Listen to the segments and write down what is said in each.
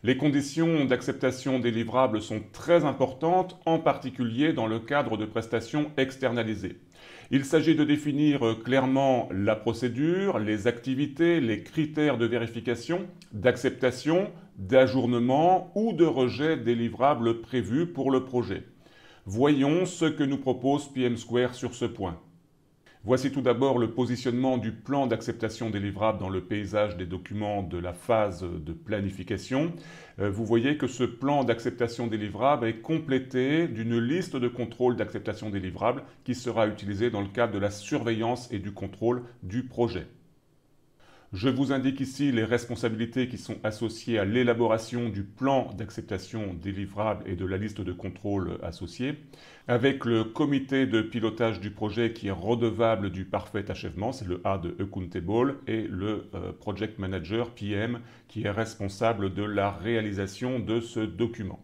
Les conditions d'acceptation des livrables sont très importantes, en particulier dans le cadre de prestations externalisées. Il s'agit de définir clairement la procédure, les activités, les critères de vérification, d'acceptation, d'ajournement ou de rejet des livrables prévus pour le projet. Voyons ce que nous propose PM Square sur ce point. Voici tout d'abord le positionnement du plan d'acceptation des livrables dans le paysage des documents de la phase de planification. Vous voyez que ce plan d'acceptation des livrables est complété d'une liste de contrôle d'acceptation des livrables qui sera utilisée dans le cadre de la surveillance et du contrôle du projet. Je vous indique ici les responsabilités qui sont associées à l'élaboration du plan d'acceptation des livrables et de la liste de contrôle associée, avec le comité de pilotage du projet qui est redevable du parfait achèvement, c'est le A de Accountable, et le Project Manager PM qui est responsable de la réalisation de ce document.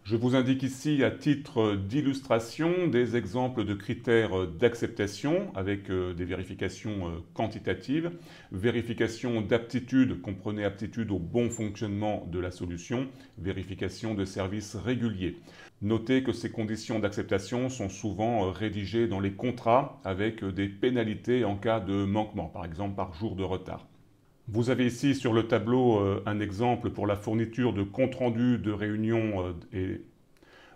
Je vous indique ici à titre d'illustration des exemples de critères d'acceptation avec des vérifications quantitatives. Vérification d'aptitude, comprenez aptitude au bon fonctionnement de la solution. Vérification de services réguliers. Notez que ces conditions d'acceptation sont souvent rédigées dans les contrats avec des pénalités en cas de manquement, par exemple par jour de retard. Vous avez ici sur le tableau un exemple pour la fourniture de compte-rendu de réunion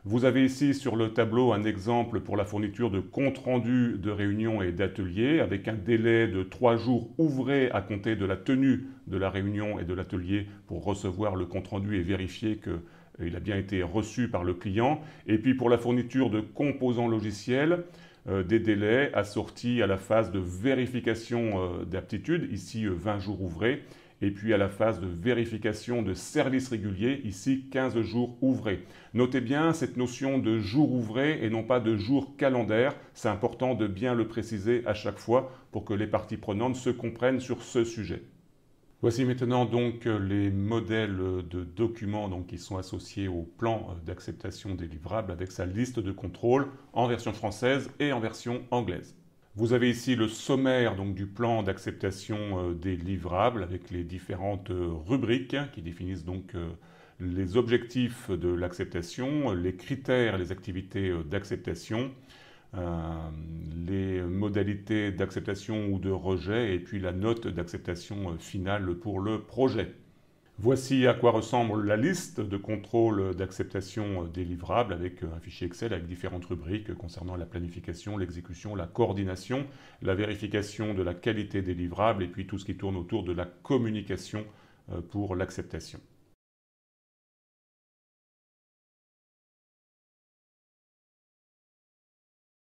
Vous avez ici sur le tableau un exemple pour la fourniture de compte-rendu de réunion et d'atelier avec un délai de 3 jours ouvrés à compter de la tenue de la réunion et de l'atelier pour recevoir le compte-rendu et vérifier qu'il a bien été reçu par le client. Et puis pour la fourniture de composants logiciels, des délais assortis à la phase de vérification d'aptitude, ici 20 jours ouvrés, et puis à la phase de vérification de services réguliers, ici 15 jours ouvrés. Notez bien cette notion de jours ouvrés et non pas de jours calendaires. C'est important de bien le préciser à chaque fois pour que les parties prenantes se comprennent sur ce sujet. Voici maintenant donc les modèles de documents qui sont associés au plan d'acceptation des livrables avec sa liste de contrôle en version française et en version anglaise. Vous avez ici le sommaire du plan d'acceptation des livrables avec les différentes rubriques qui définissent les objectifs de l'acceptation, les critères et les activités d'acceptation, les modalités d'acceptation ou de rejet et puis la note d'acceptation finale pour le projet. Voici à quoi ressemble la liste de contrôle d'acceptation des livrables avec un fichier Excel avec différentes rubriques concernant la planification, l'exécution, la coordination, la vérification de la qualité des livrables et puis tout ce qui tourne autour de la communication pour l'acceptation.